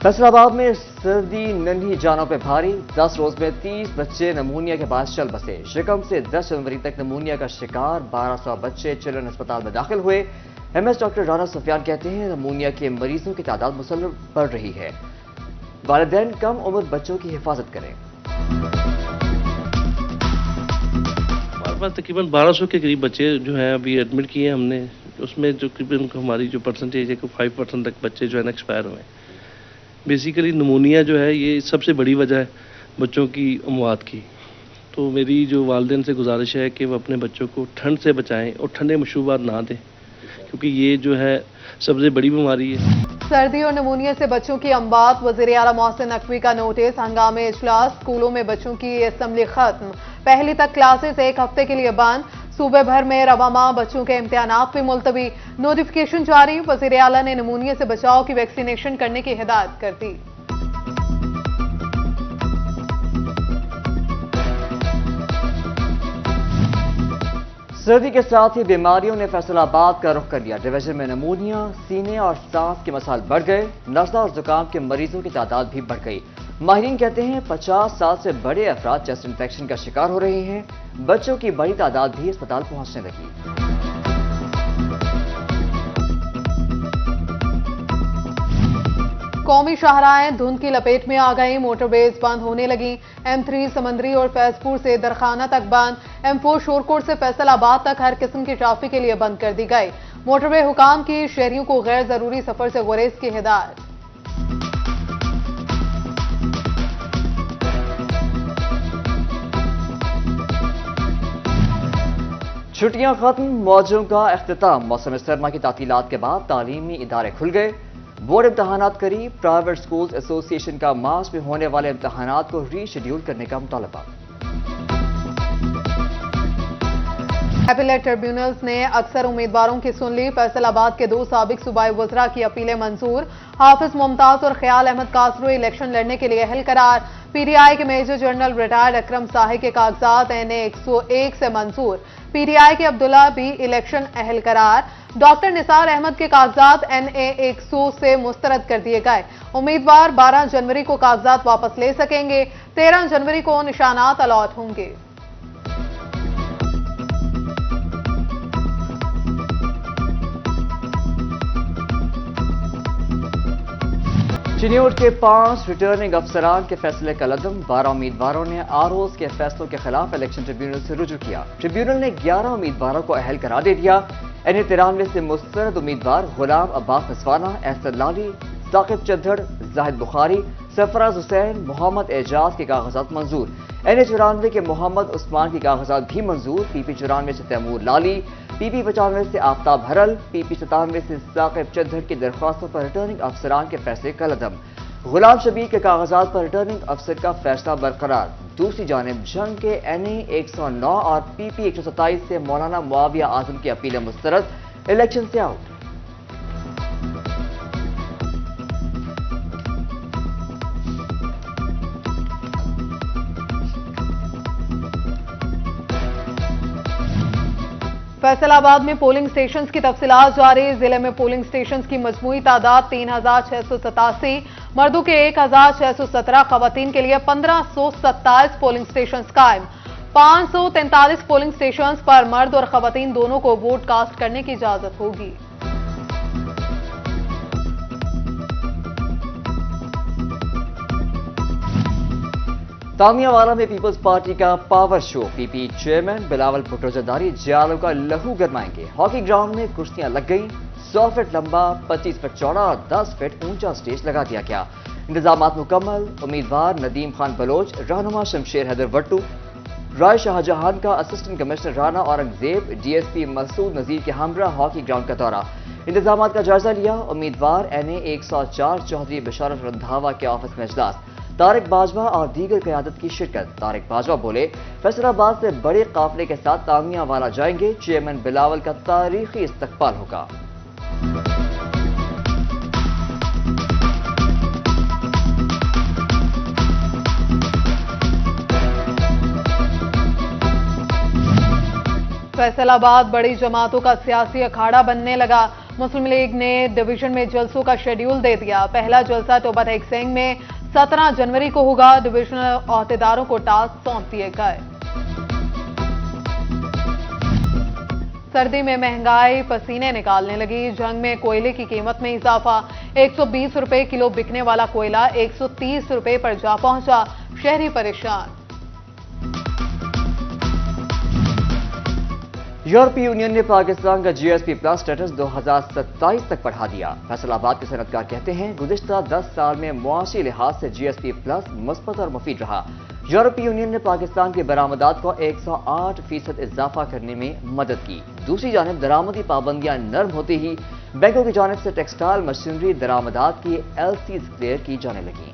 फैसलाबाद में सर्दी नन्ही जानों पे भारी। 10 रोज में 30 बच्चे नमूनिया के बाद चल बसे। शिकम से 10 जनवरी तक नमूनिया का शिकार 1200 बच्चे चिल्ड्रन अस्पताल में दाखिल हुए। एमएस डॉक्टर राना सुफियान कहते हैं नमूनिया के मरीजों की तादाद मुसल्सल बढ़ रही है। वालिदैन कम उम्र बच्चों की हिफाजत करें। हमारे पास तकरीबन 1200 के करीब बच्चे जो हैं अभी एडमिट किए हैं हमने। उसमें जो तकरीबन हमारी जो परसेंटेज है कि 5% तक बच्चे जो है ना एक्सपायर हुए। बेसिकली नमूनिया जो है ये सबसे बड़ी वजह है बच्चों की अमवात की। तो मेरी जो वालिदैन से गुजारिश है कि वो अपने बच्चों को ठंड से बचाएं और ठंडे मशरूबात ना दें, क्योंकि ये जो है सबसे बड़ी बीमारी है। सर्दी और नमूनिया से बच्चों की अमवात। वज़ीर आला मोहसिन नकवी का नोटिस। हंगामे इजलास। स्कूलों में बच्चों की असेंबली खत्म। पहली तक क्लासेस 1 हफ्ते के लिए बंद। सूबे भर में रवा माह बच्चों के इम्तिहानात भी मुलतवी। नोटिफिकेशन जारी। वज़ीर आला ने नमूनिया से बचाव की वैक्सीनेशन करने की हिदायत कर दी। सर्दी के साथ ही बीमारियों ने फैसलाबाद का रुख कर लिया। डिवीजन में नमूनिया, सीने और सांस के मसाइल बढ़ गए। नज़ला और जुकाम के मरीजों की तादाद भी बढ़ गई। माहिरीन कहते हैं 50 साल से बड़े अफराद चेस्ट इन्फेक्शन का शिकार हो रहे हैं। बच्चों की बड़ी तादाद भी अस्पताल पहुंचने लगी। कौमी शाहराहें धुंध की लपेट में आ गई। मोटरवेज बंद होने लगी। M3 समंदरी और फैजपुर से दरखाना तक बंद। M4 शोरकोट से फैसलाबाद तक हर किस्म की ट्रैफिक के लिए बंद कर दी गई। मोटरवे हुकाम की शहरियों को गैर जरूरी सफर से गुरेज की हिदायत। छुट्टियां खत्म, मौजों का इख्तिताम। मौसम सरमा की तातीलात के बाद तालीमी इदारे खुल गए। बोर्ड इम्तहानात करीब। प्राइवेट स्कूल्स एसोसिएशन का मार्च में होने वाले इम्तहानात को रीशेड्यूल करने का मुतालबा। अपीलेट ट्रिब्यूनल्स ने अक्सर उम्मीदवारों की सुन ली। फैसलाबाद के 2 साबिक सूबाई वज़रा की अपीलें मंजूर। हाफिज मुमताज और ख्याल अहमद कासरो इलेक्शन लड़ने के लिए अहल करार। पीटीआई के मेजर जनरल रिटायर्ड अकरम साहिब के कागजात NA 101 से मंजूर। पीटीआई के अब्दुल्ला भी इलेक्शन अहल करार। डॉक्टर निसार अहमद के कागजात NA 100 से मुस्तरद कर दिए गए। उम्मीदवार 12 जनवरी को कागजात वापस ले सकेंगे। 13 जनवरी को निशानात अलॉट होंगे। चिन्योट के 5 रिटर्निंग अफसरान के फैसले का लदम। 12 उम्मीदवारों ने आरओज के फैसलों के खिलाफ इलेक्शन ट्रिब्यूनल से रुजू किया। ट्रिब्यूनल ने 11 उम्मीदवारों को अहल करार दे दिया। NA 93 से मुस्तरद उम्मीदवार गुलाम अब्बास नसवाना, एहसन लाली, साकिब चद्दड़, जाहिद बुखारी, सरफराज हुसैन, मोहम्मद एजाज के कागजात मंजूर। NA 94 के मोहम्मद उस्मान की कागजात भी मंजूर। PP 94 से तैमूर लाली, PP 95 से आफ्ताब हरल, PP 97 से साकिब चद्दड़ की दरख्वास्तों पर रिटर्निंग अफसरान के फैसले का लदम। गुलाम शबीर के कागजात पर रिटर्निंग अफसर का फैसला बरकरार। दूसरी जानिब जंग के NA 109 और PP 127 से मौलाना मुआविया आजम की अपीलें मुस्तरद। इलेक्शन से आउट। फैसलाबाद में पोलिंग स्टेशंस की तफसीलात जारी। जिले में पोलिंग स्टेशंस की मजमूई तादाद 3687। मर्दों के 1617, खवातीन के लिए 1527 पोलिंग स्टेशंस कायम। 543 पोलिंग स्टेशंस पर मर्द और खवातीन दोनों को वोट कास्ट करने की इजाजत होगी। तामियावाला में पीपल्स पार्टी का power show. PP chairman Bilawal Bhutto Zardari जियालों का लहू गरमाएंगे। हॉकी ग्राउंड में कुर्सियां लग गई। 100 फीट लंबा, 25 फीट चौड़ा और 10 फीट ऊंचा स्टेज लगा दिया गया। इंतजामात मुकम्मल। उम्मीदवार नदीम खान बलोच, रहनुमा शमशेर हैदर वट्टू, राय शाहजहां का assistant commissioner Rana Aurangzeb, DSP Masood Nazir के हमरा हॉकी ग्राउंड का दौरा। इंतजामात का जायजा लिया। उम्मीदवार NA 104 चौधरी बशारत रंधावा के ऑफिस में इजलास। तारिक बाजवा और दीगर क़यादत की शिरकत। तारिक बाजवा बोले फैसलाबाद से बड़े काफिले के साथ तामियावाला जाएंगे। चेयरमैन बिलावल का तारीखी इस्तकबाल होगा। फैसलाबाद बड़ी जमातों का सियासी अखाड़ा बनने लगा। मुस्लिम लीग ने डिवीजन में जलसों का शेड्यूल दे दिया। पहला जलसा टोबा टेकसेंग में 17 जनवरी को होगा। डिविजनल अहदेदारों को टास्क सौंप दिए गए। सर्दी में महंगाई पसीने निकालने लगी। जंग में कोयले की कीमत में इजाफा। 120 रुपए किलो बिकने वाला कोयला 130 रुपए पर जा पहुंचा। शहरी परेशान। यूरोपीय यूनियन ने पाकिस्तान का जीएसपी प्लस स्टेटस 2027 तक बढ़ा दिया। फैसलाबाद के सनतकार कहते हैं गुज़िश्ता 10 साल में मुआशी लिहाज से जीएसपी प्लस मुस्बत और मुफीद रहा। यूरोपीय यूनियन ने पाकिस्तान की बरामदात को 108% इजाफा करने में मदद की। दूसरी जानिब दरामदी पाबंदियां नरम होती ही बैंकों की जानिब से टेक्सटाइल मशीनरी दरामदात की एलसीज क्लियर की जाने लगी।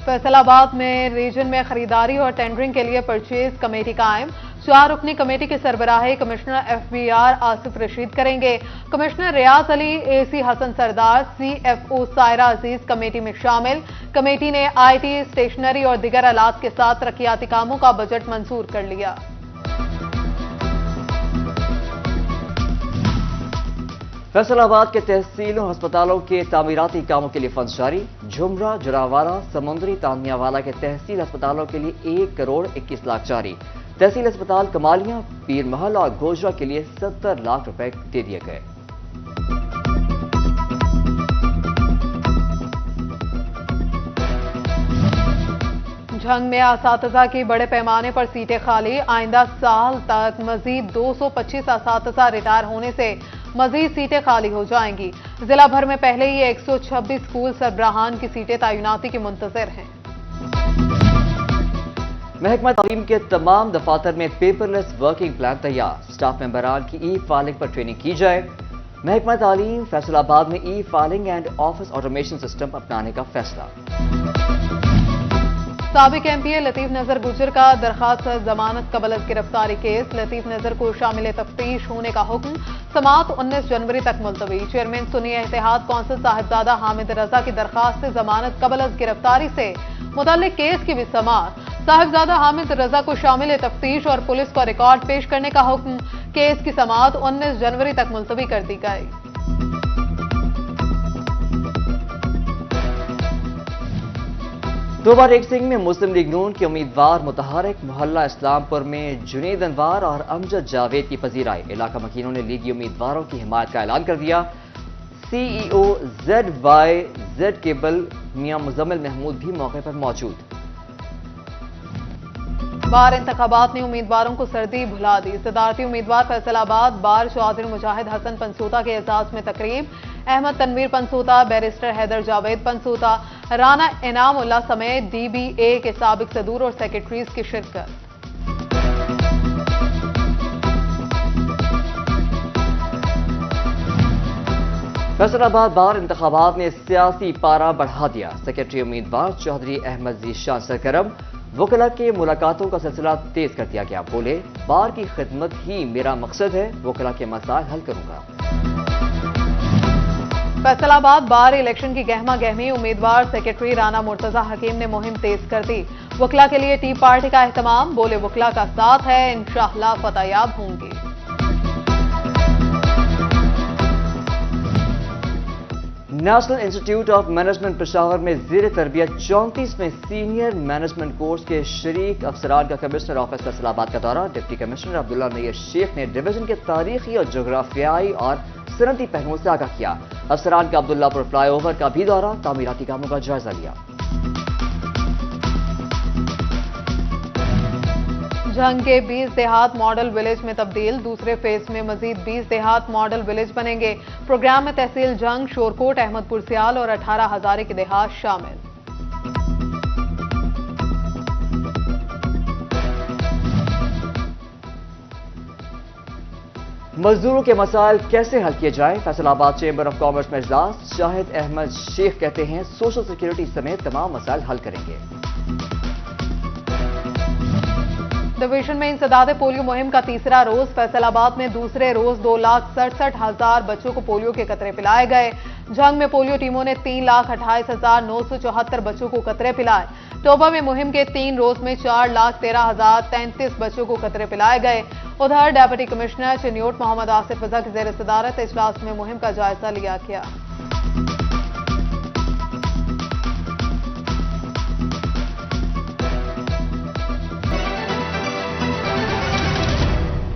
फैसलाबाद में रीजन में खरीदारी और टेंडरिंग के लिए परचेज कमेटी कायम। 4 रुकनी कमेटी के सरबराही कमिश्नर एफबीआर आसिफ रशीद करेंगे। कमिश्नर रियाज अली, एसी हसन सरदार, सीएफओ सायरा अजीज कमेटी में शामिल। कमेटी ने आईटी, स्टेशनरी और दीगर आलात के साथ तरक्याती कामों का बजट मंजूर कर लिया। फैसलाबाद के तहसीलों और अस्पतालों के तामीराती कामों के लिए फंड जारी। झुमरा, जुरावाला, समुंदरी, तानियावाला के तहसील अस्पतालों के लिए 1 करोड़ 21 लाख जारी। तहसील अस्पताल कमालियां, पीर महल और गोजरा के लिए 70 लाख रुपए दे दिए गए। जंग में असातिज़ा की बड़े पैमाने पर सीटें खाली। आइंदा साल तक मजीद 225 असातिज़ा रिटायर होने से मजीद सीटें खाली हो जाएंगी। जिला भर में पहले ही 126 स्कूल सरबराहान की सीटें तैनाती के मुंतजर हैं। महकमा तालीम के तमाम दफातर में पेपरलेस वर्किंग प्लान तैयार। स्टाफ मेंबरान की ई फाइलिंग पर ट्रेनिंग की जाए। महकमा तालीम फैसलाबाद में ई filing and office automation system अपनाने का फैसला। साबिक एमपीए लतीफ नजर गुजर का दरखास्त जमानत कबल अज गिरफ्तारी केस। लतीफ नजर को शामिल तफ्तीश होने का हुक्म। समाअत 19 जनवरी तक मुलतवी। चेयरमैन सुन्नी इत्तेहाद कौंसिल साहिबजादा हामिद रजा की दरखास्त जमानत कबल अज गिरफ्तारी से मुताल्लिक केस की भी समाअत। साहिबजादा हामिद रजा को शामिल तफ्तीश और पुलिस को रिकॉर्ड पेश करने का हुक्म। केस की समाअत 19 जनवरी तक मुलतवी कर दी गई। टोबा टेकसेंग में मुस्लिम लीग नून के उम्मीदवार मुतहरिक। मोहल्ला इस्लामपुर में जुनेद अनवार और अमजद जावेद की पजीराई। इलाका मकीनों ने लीगी उम्मीदवारों की हिमायत का ऐलान कर दिया। सीईओ ZYZ केबल मियां मुजम्मिल महमूद भी मौके पर मौजूद। बार इंतखाबात ने उम्मीदवारों को सर्दी भुला दी। सदारती उम्मीदवार फैसलाबाद बार चौधरी मुजाहिद हसन पंसूता के एजाज में तकरीब। अहमद तनवीर पंसूता, बैरिस्टर हैदर जावेद पंसूता, राना इनाम उल्ला समेत DBA के साबिक सदूर और सेक्रेटरीज की शिरकत। फैसलाबाद बार इंतखाबात ने सियासी पारा बढ़ा दिया। सेक्रेटरी उम्मीदवार चौधरी अहमद जीशान सरगर्म। वकला के मुलाकातों का सिलसिला तेज कर दिया गया। बोले, बार की खिदमत ही मेरा मकसद है, वकला के मसाइल हल करूंगा। फैसलाबाद बार इलेक्शन की गहमा गहमी। उम्मीदवार सेक्रेटरी राना मुर्तजा हकीम ने मुहिम तेज कर दी। वकला के लिए टी पार्टी का एहतमाम। बोले, वकला का साथ है, इंशाअल्लाह फतहयाब होंगी। National institute of management Peshawar में ज़ेर तरबियत 34वें सीनियर मैनेजमेंट कोर्स के शरीक अफसरान का कमिश्नर ऑफिस फैसलाबाद का दौरा। डिप्टी कमिश्नर अब्दुल्ला नैयर शेख ने डिवीजन के तारीखी और जोग्राफियाई और सनती पहलुओं से आगाह किया। अफसरान का अब्दुल्लापुर फ्लाईओवर का भी दौरा, तामीराती कामों का जायजा लिया। जंग के 20 देहात मॉडल विलेज में तब्दील। दूसरे फेज में मजीद 20 देहात मॉडल विलेज बनेंगे। प्रोग्राम में तहसील जंग, शोरकोट, अहमदपुर सियाल और 18 हजारे के देहात शामिल। मजदूरों के मसाइल कैसे हल किए जाए, फैसलाबाद चेंबर ऑफ कॉमर्स में इजलास। शाहिद अहमद शेख कहते हैं सोशल सिक्योरिटी समेत तमाम मसाइल हल करेंगे। डिवीजन में इंसदादे पोलियो मुहिम का तीसरा रोज। फैसलाबाद में दूसरे रोज 2,67,000 बच्चों को पोलियो के कतरे पिलाए गए। जंग में पोलियो टीमों ने 3,28,974 बच्चों को कतरे पिलाए। टोबा में मुहिम के 3 रोज में 4,13,033 बच्चों को कतरे पिलाए गए। उधर डेप्यूटी कमिश्नर चिन्योट मोहम्मद आसिफ रजा की जेर सदारत इजलास में मुहिम का जायजा लिया गया।